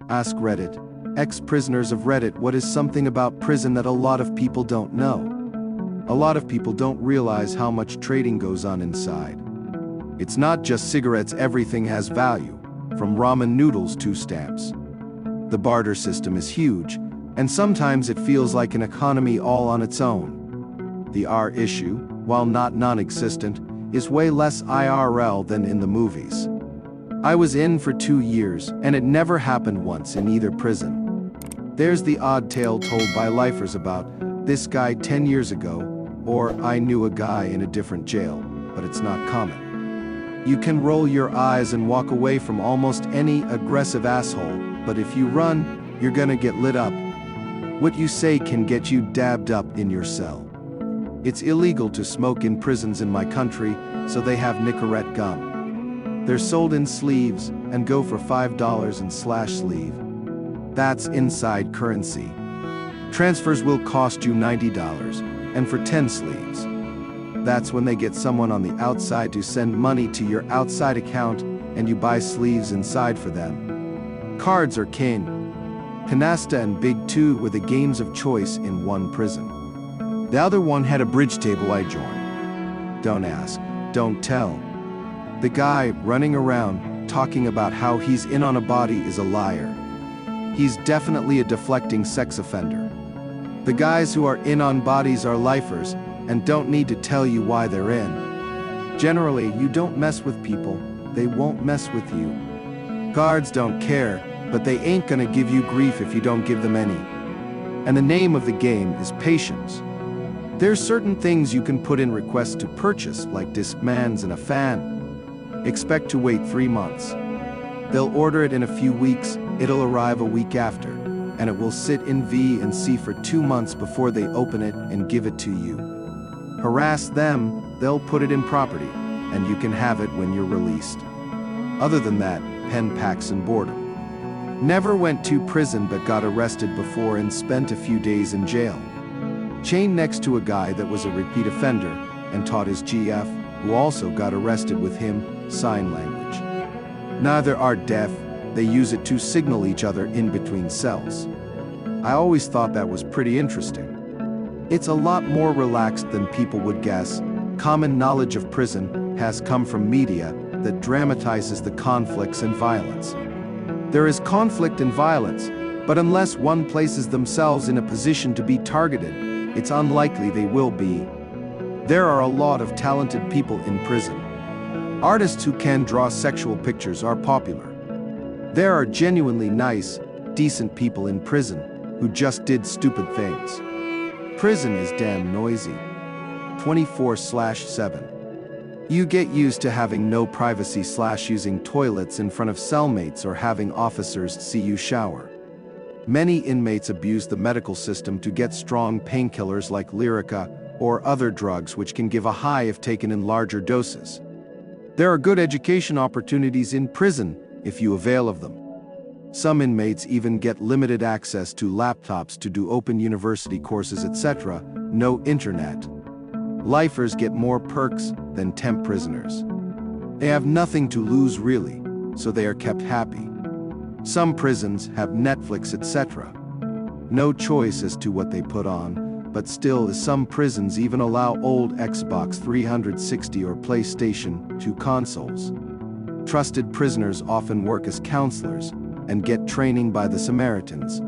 Ask Reddit. Ex-prisoners of Reddit. What is something about prison that a lot of people don't know? A lot of people don't realize how much trading goes on inside. It's not just cigarettes, everything has value, from ramen noodles to stamps. The barter system is huge, and sometimes it feels like an economy all on its own. The R issue, while not non-existent, is way less IRL than in the movies. I was in for 2 years, and it never happened once in either prison. There's the odd tale told by lifers about this guy 10 years ago, or I knew a guy in a different jail, but it's not common. You can roll your eyes and walk away from almost any aggressive asshole, but if you run, you're gonna get lit up. What you say can get you dabbed up in your cell. It's illegal to smoke in prisons in my country, so they have Nicorette gum. They're sold in sleeves and go for $5 in /sleeve. That's inside currency. Transfers will cost you $90, and for 10 sleeves. That's when they get someone on the outside to send money to your outside account, and you buy sleeves inside for them. Cards are king. Canasta and Big Two were the games of choice in one prison. The other one had a bridge table I joined. Don't ask, don't tell. The guy running around talking about how he's in on a body is a liar. He's definitely a deflecting sex offender. The guys who are in on bodies are lifers and don't need to tell you why they're in. Generally, you don't mess with people, they won't mess with you. Guards don't care, but they ain't gonna give you grief if you don't give them any. And the name of the game is patience. There's certain things you can put in requests to purchase, like Discmans and a fan. Expect to wait 3 months. They'll order it in a few weeks, it'll arrive a week after, and it will sit in V&C for 2 months before they open it and give it to you. Harass them, they'll put it in property, and you can have it when you're released. Other than that, pen packs and boredom. Never went to prison but got arrested before and spent a few days in jail. Chained next to a guy that was a repeat offender and taught his GF, who also got arrested with him, sign language. Neither are deaf, they use it to signal each other in between cells. I always thought that was pretty interesting. It's a lot more relaxed than people would guess. Common knowledge of prison has come from media that dramatizes the conflicts and violence. There is conflict and violence, but unless one places themselves in a position to be targeted, it's unlikely they will be. There are a lot of talented people in prison. Artists who can draw sexual pictures are popular. There are genuinely nice, decent people in prison who just did stupid things. Prison is damn noisy. 24/7. You get used to having no privacy / using toilets in front of cellmates or having officers see you shower. Many inmates abuse the medical system to get strong painkillers like Lyrica or other drugs which can give a high if taken in larger doses. There are good education opportunities in prison if you avail of them. Some inmates even get limited access to laptops to do open university courses, etc. No internet. Lifers get more perks than temp prisoners. They have nothing to lose really, so they are kept happy. Some prisons have Netflix, etc. No choice as to what they put on, but still some prisons even allow old Xbox 360 or PlayStation 2 consoles. Trusted prisoners often work as counselors and get training by the Samaritans.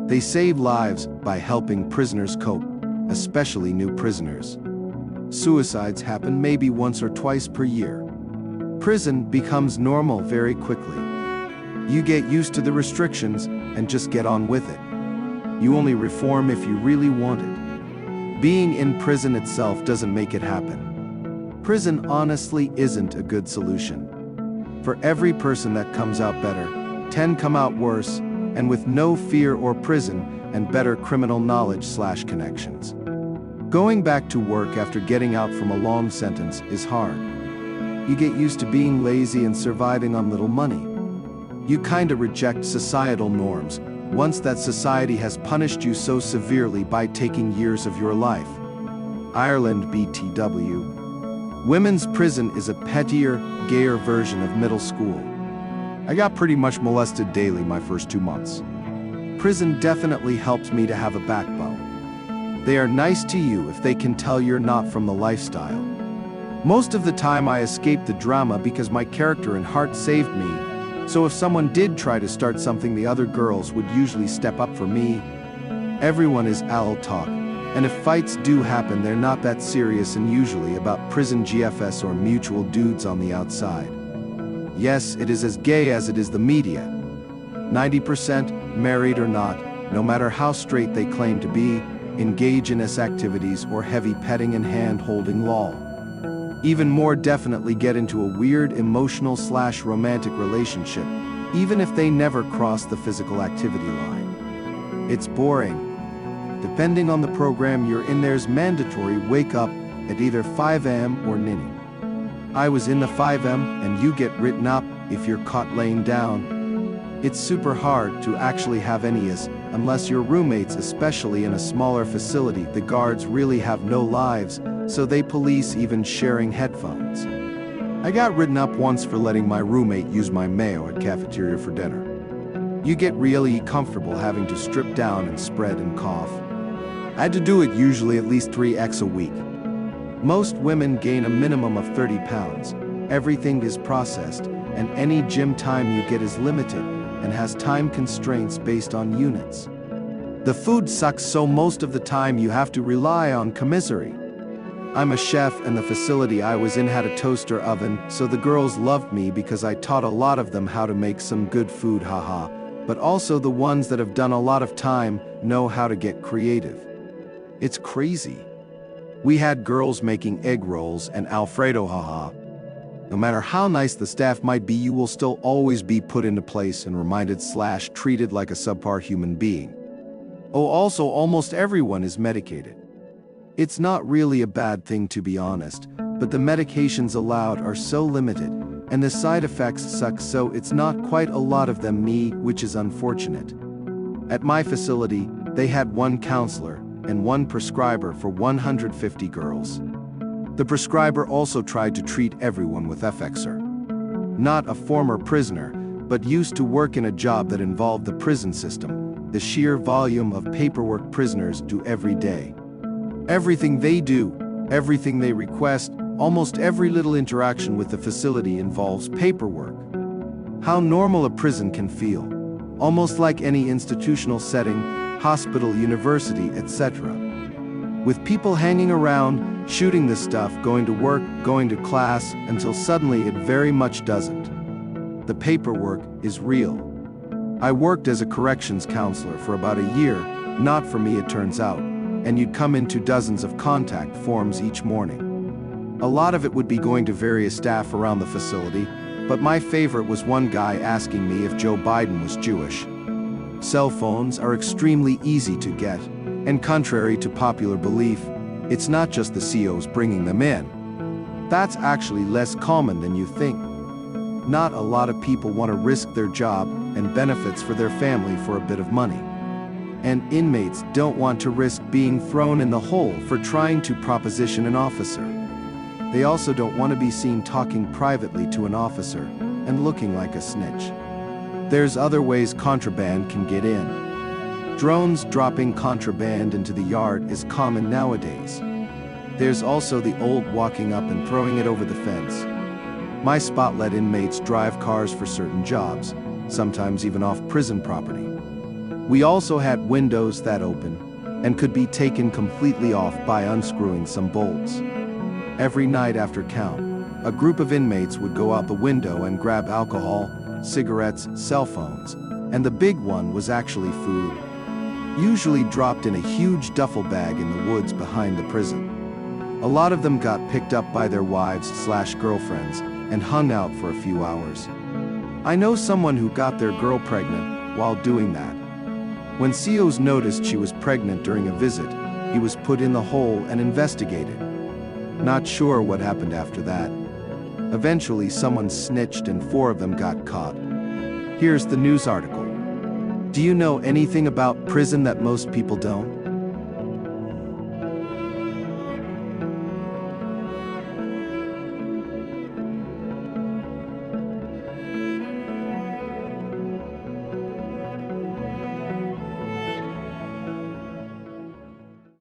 They save lives by helping prisoners cope, especially new prisoners. Suicides happen maybe once or twice per year. Prison becomes normal very quickly. You get used to the restrictions and just get on with it. You only reform if you really want it. Being in prison itself doesn't make it happen. Prison honestly isn't a good solution. For every person that comes out better, 10 come out worse, and with no fear or prison and better criminal knowledge / connections. Going back to work after getting out from a long sentence is hard. You get used to being lazy and surviving on little money. You kinda reject societal norms once that society has punished you so severely by taking years of your life. Ireland BTW. Women's prison is a pettier, gayer version of middle school. I got pretty much molested daily my first 2 months. Prison definitely helped me to have a backbone. They are nice to you if they can tell you're not from the lifestyle. Most of the time I escaped the drama because my character and heart saved me, so if someone did try to start something, the other girls would usually step up for me. Everyone is AL talk, and if fights do happen, they're not that serious and usually about prison GFS or mutual dudes on the outside. Yes, it is as gay as it is the media. 90%, married or not, no matter how straight they claim to be, engage in S activities or heavy petting and hand-holding lol. Even more definitely get into a weird emotional/romantic relationship, even if they never cross the physical activity line. It's boring. Depending on the program you're in, there's mandatory wake up at either 5 a.m. or ninny. I was in the 5 a.m. and you get written up if you're caught laying down. It's super hard to actually have any IS unless you're roommates, especially in a smaller facility. The guards really have no lives, so they police even sharing headphones. I got written up once for letting my roommate use my mayo at cafeteria for dinner. You get really comfortable having to strip down and spread and cough. I had to do it usually at least 3x a week. Most women gain a minimum of 30 pounds. Everything is processed, and any gym time you get is limited and has time constraints based on units. The food sucks, so most of the time you have to rely on commissary. I'm a chef, and the facility I was in had a toaster oven, so the girls loved me because I taught a lot of them how to make some good food, haha. But also the ones that have done a lot of time know how to get creative. It's crazy. We had girls making egg rolls and Alfredo, haha. No matter how nice the staff might be, you will still always be put into place and reminded/treated like a subpar human being. Oh, also almost everyone is medicated. It's not really a bad thing, to be honest, but the medications allowed are so limited, and the side effects suck, so it's not quite a lot of them, which is unfortunate. At my facility, they had one counselor and one prescriber for 150 girls. The prescriber also tried to treat everyone with Effexor. Not a former prisoner, but used to work in a job that involved the prison system, the sheer volume of paperwork prisoners do every day. Everything they do, everything they request, almost every little interaction with the facility involves paperwork. How normal a prison can feel, almost like any institutional setting, hospital, university, etc. With people hanging around, shooting the stuff, going to work, going to class, until suddenly it very much doesn't. The paperwork is real. I worked as a corrections counselor for about a year, not for me it turns out, and you'd come into dozens of contact forms each morning. A lot of it would be going to various staff around the facility, but my favorite was one guy asking me if Joe Biden was Jewish. Cell phones are extremely easy to get, and contrary to popular belief, it's not just the COs bringing them in. That's actually less common than you think. Not a lot of people want to risk their job and benefits for their family for a bit of money. And inmates don't want to risk being thrown in the hole for trying to proposition an officer. They also don't want to be seen talking privately to an officer and looking like a snitch. There's other ways contraband can get in. Drones dropping contraband into the yard is common nowadays. There's also the old walking up and throwing it over the fence. My spot let inmates drive cars for certain jobs, sometimes even off prison property. We also had windows that open and could be taken completely off by unscrewing some bolts. Every night after count, a group of inmates would go out the window and grab alcohol, cigarettes, cell phones, and the big one was actually food. Usually dropped in a huge duffel bag in the woods behind the prison. A lot of them got picked up by their wives/girlfriends and hung out for a few hours. I know someone who got their girl pregnant while doing that. When COs noticed she was pregnant during a visit, he was put in the hole and investigated. Not sure what happened after that. Eventually someone snitched and 4 of them got caught. Here's the news article. Do you know anything about prison that most people don't?